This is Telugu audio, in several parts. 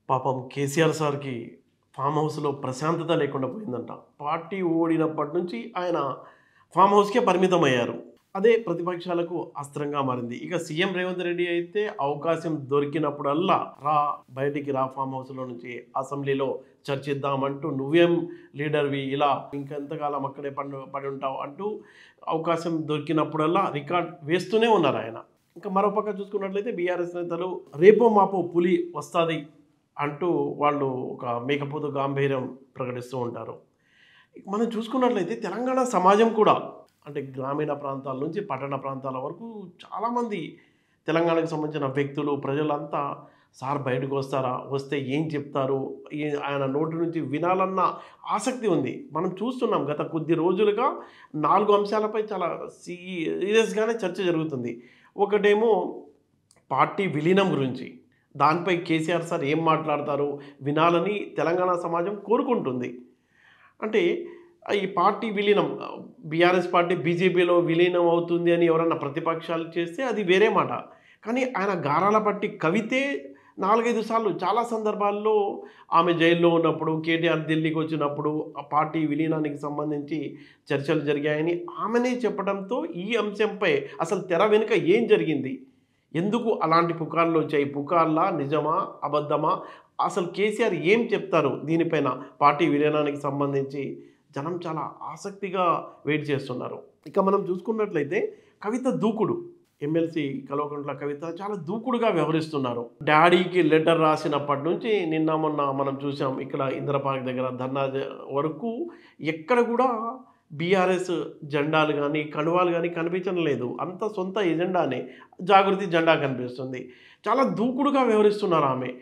పాపం కేసీఆర్ సార్‌కి ఫామ్ హౌస్‌లో ప్రశాంతత లేకుండా పోయిందంట. పార్టీ ఓడినప్పటి నుంచి ఆయన ఫామ్ హౌస్‌కే పరిమితమయ్యారు. అదే ప్రతిపక్షాలకు అస్త్రంగా మారింది. ఇక సీఎం రేవంత్ రెడ్డి అయితే అవకాశం దొరికినప్పుడల్లా బయటికి రా ఫామ్ హౌస్‌లో నుంచి అసెంబ్లీలో చర్చిద్దామంటూ నువ్వేం లీడర్‌వి ఇలా ఇంకెంతకాలం అక్కడే పడుంటావు అంటూ అవకాశం దొరికినప్పుడల్లా రికార్డ్ వేస్తూనే ఉన్నారాయన. ఇంకా మరోపక్క చూసుకున్నట్లయితే బీఆర్ఎస్ నేతలు రేపో మాపో పులి వస్తాది అంటూ వాళ్ళు ఒక మేకపోతు గాంభీర్యం ప్రకటిస్తూ ఉంటారు. మనం చూసుకున్నట్లయితే తెలంగాణ సమాజం కూడా అంటే గ్రామీణ ప్రాంతాల నుంచి పట్టణ ప్రాంతాల వరకు చాలామంది తెలంగాణకు సంబంధించిన వ్యక్తులు ప్రజలంతా సార్ బయటకు వస్తారా, వస్తే ఏం చెప్తారు, ఆయన నోటి నుంచి వినాలన్న ఆసక్తి ఉంది. మనం చూస్తున్నాం గత కొద్ది రోజులుగా 4 అంశాలపై చాలా సీరియస్గానే చర్చ జరుగుతుంది. ఒకటేమో పార్టీ విలీనం గురించి, దానిపై కేసీఆర్ సార్ ఏం మాట్లాడతారు వినాలని తెలంగాణ సమాజం కోరుకుంటుంది. అంటే ఈ పార్టీ విలీనం బీఆర్ఎస్ పార్టీ బీజేపీలో విలీనం అవుతుంది అని ఎవరన్నా ప్రతిపక్షాలు చేస్తే అది వేరే మాట. కానీ ఆయన గారాల పట్టి కవితే 4, 5 సార్లు చాలా సందర్భాల్లో ఆమె జైల్లో ఉన్నప్పుడు, కేటీఆర్ ఢిల్లీకి వచ్చినప్పుడు ఆ పార్టీ విలీనానికి సంబంధించి చర్చలు జరిగాయని ఆమెనే చెప్పడంతో ఈ అంశంపై అసలు తెర వెనుక ఏం జరిగింది? ఎందుకు అలాంటి పుకార్లు వచ్చాయి? పుకార్లా? నిజమా? అబద్ధమా? అసలు కేసీఆర్ ఏం చెప్తారు దీనిపైన? పార్టీ విలీనానికి సంబంధించి జనం చాలా ఆసక్తిగా వెయిట్ చేస్తున్నారు. ఇక మనం చూసుకున్నట్లయితే కవిత దూకుడు, ఎమ్మెల్సీ కల్వకుంట్ల కవిత చాలా దూకుడుగా వ్యవహరిస్తున్నారు. డాడీకి లెటర్ రాసినప్పటి నుంచి నిన్న మొన్న మనం చూసాం ఇక్కడ ఇందిరా పార్క్ దగ్గర ధర్నా వరకు ఎక్కడ కూడా బీఆర్ఎస్ జెండాలు కానీ కండువాలు కానీ కనిపించడం లేదు. అంత సొంత ఎజెండానే జాగృతి జెండా కనిపిస్తుంది. చాలా దూకుడుగా వ్యవహరిస్తున్నారు ఆమె.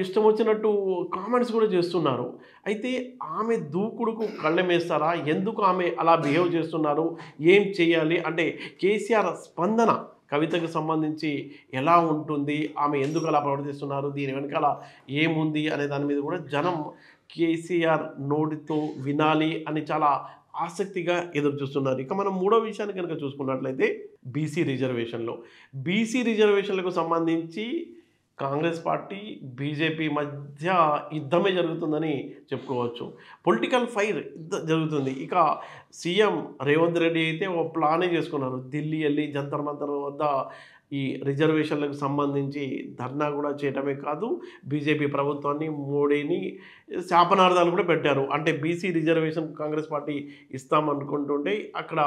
ఇష్టం వచ్చినట్టు కామెంట్స్ కూడా చేస్తున్నారు. అయితే ఆమె దూకుడుకు కళ్ళెమేస్తారా? ఎందుకు ఆమె అలా బిహేవ్ చేస్తున్నారు? ఏం చేయాలి? అంటే కేసీఆర్ స్పందన కవితకు సంబంధించి ఎలా ఉంటుంది? ఆమె ఎందుకు అలా ప్రవర్తిస్తున్నారు? దీని వెనకాల ఏముంది అనే దాని మీద కూడా జనం కేసీఆర్ నోటితో వినాలి అని చాలా ఆసక్తిగా ఎదురు చూస్తున్నారు. ఇక మనం మూడో విషయాన్ని కనుక చూసుకున్నట్లయితే బీసీ రిజర్వేషన్లకు సంబంధించి కాంగ్రెస్ పార్టీ బీజేపీ మధ్య యుద్ధమే జరుగుతుందని చెప్పుకోవచ్చు. పొలిటికల్ ఫైర్ జరుగుతుంది. ఇక సీఎం రేవంత్ రెడ్డి అయితే ఓ ప్లానే చేసుకున్నారు. ఢిల్లీ వెళ్ళి జంతర్ మంతర్ వద్ద ఈ రిజర్వేషన్లకు సంబంధించి ధర్నా కూడా చేయటమే కాదు, బీజేపీ ప్రభుత్వాన్ని మోడీని శాపనార్థాలు కూడా పెట్టారు. అంటే బీసీ రిజర్వేషన్ కాంగ్రెస్ పార్టీ ఇస్తామనుకుంటుంటే అక్కడ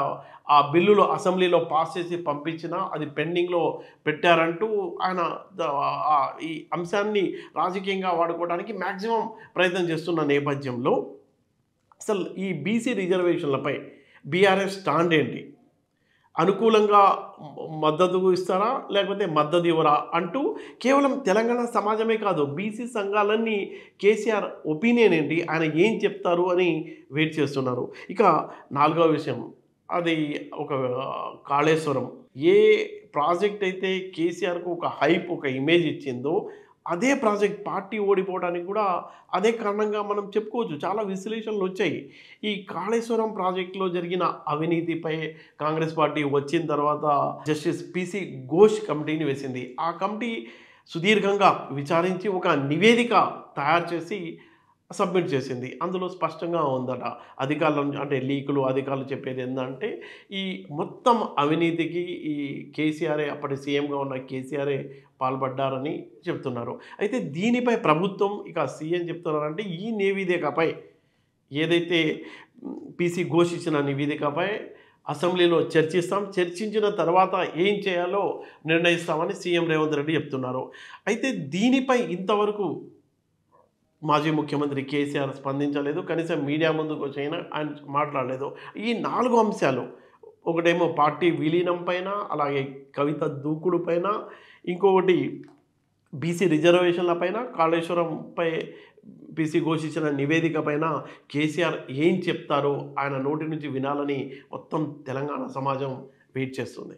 ఆ బిల్లులో అసెంబ్లీలో పాస్ చేసి పంపించినా అది పెండింగ్లో పెట్టారంటూ ఆయన ఈ అంశాన్ని రాజకీయంగా వాడుకోవడానికి మ్యాక్సిమం ప్రయత్నం చేస్తున్న నేపథ్యంలో అసలు ఈ బీసీ రిజర్వేషన్లపై బీఆర్ఎస్ స్టాండ్ ఏంటి? అనుకూలంగా మద్దతు ఇస్తారా, లేకపోతే మద్దతు ఇవ్వరా అంటూ కేవలం తెలంగాణ సమాజమే కాదు బీసీ సంఘాలన్నీ కేసీఆర్ ఒపీనియన్ ఏంటి, ఆయన ఏం చెప్తారు అని వెయిట్ చేస్తున్నారు. ఇక 4వ విషయం అది ఒక కాళేశ్వరం. ఏ ప్రాజెక్ట్ అయితే కేసీఆర్కు ఒక హైప్, ఒక ఇమేజ్ ఇచ్చిందో అదే ప్రాజెక్ట్ పార్టీ ఓడిపోవడానికి కూడా అదే కారణంగా మనం చెప్పుకోవచ్చు. చాలా విశ్లేషణలు వచ్చాయి. ఈ కాళేశ్వరం ప్రాజెక్టులో జరిగిన అవినీతిపై కాంగ్రెస్ పార్టీ వచ్చిన తర్వాత జస్టిస్ పిసి ఘోష్ కమిటీని వేసింది. ఆ కమిటీ సుదీర్ఘంగా విచారించి ఒక నివేదిక తయారు చేసి సబ్మిట్ చేసింది. అందులో స్పష్టంగా ఉందట అధికారులు అంటే లీకులు అధికారులు చెప్పేది ఏంటంటే ఈ మొత్తం అవినీతికి ఈ కేసీఆరే అప్పటి సీఎంగా ఉన్న కేసీఆరే పాల్పడ్డారని చెప్తున్నారు. అయితే దీనిపై ప్రభుత్వం ఇక సీఎం చెప్తున్నారంటే ఈ నివేదికపై ఏదైతే పీసీ ఘోష్ ఇచ్చిన నివేదికపై అసెంబ్లీలో చర్చిస్తాం, చర్చించిన తర్వాత ఏం చేయాలో నిర్ణయిస్తామని సీఎం రేవంత్ రెడ్డి చెప్తున్నారు. అయితే దీనిపై ఇంతవరకు మాజీ ముఖ్యమంత్రి కేసీఆర్ స్పందించలేదు. కనీసం మీడియా ముందుకు వచ్చినా ఆయన మాట్లాడలేదు. ఈ 4 అంశాలు, ఒకటేమో పార్టీ విలీనం పైన, అలాగే కవిత దూకుడు పైన, ఇంకొకటి బీసీ రిజర్వేషన్ల పైన, కాళేశ్వరంపై పీసీ ఘోష్ ఇచ్చిన నివేదిక పైన కేసీఆర్ ఏం చెప్తారో ఆయన నోటి నుంచి వినాలని మొత్తం తెలంగాణ సమాజం వెయిట్ చేస్తుంది.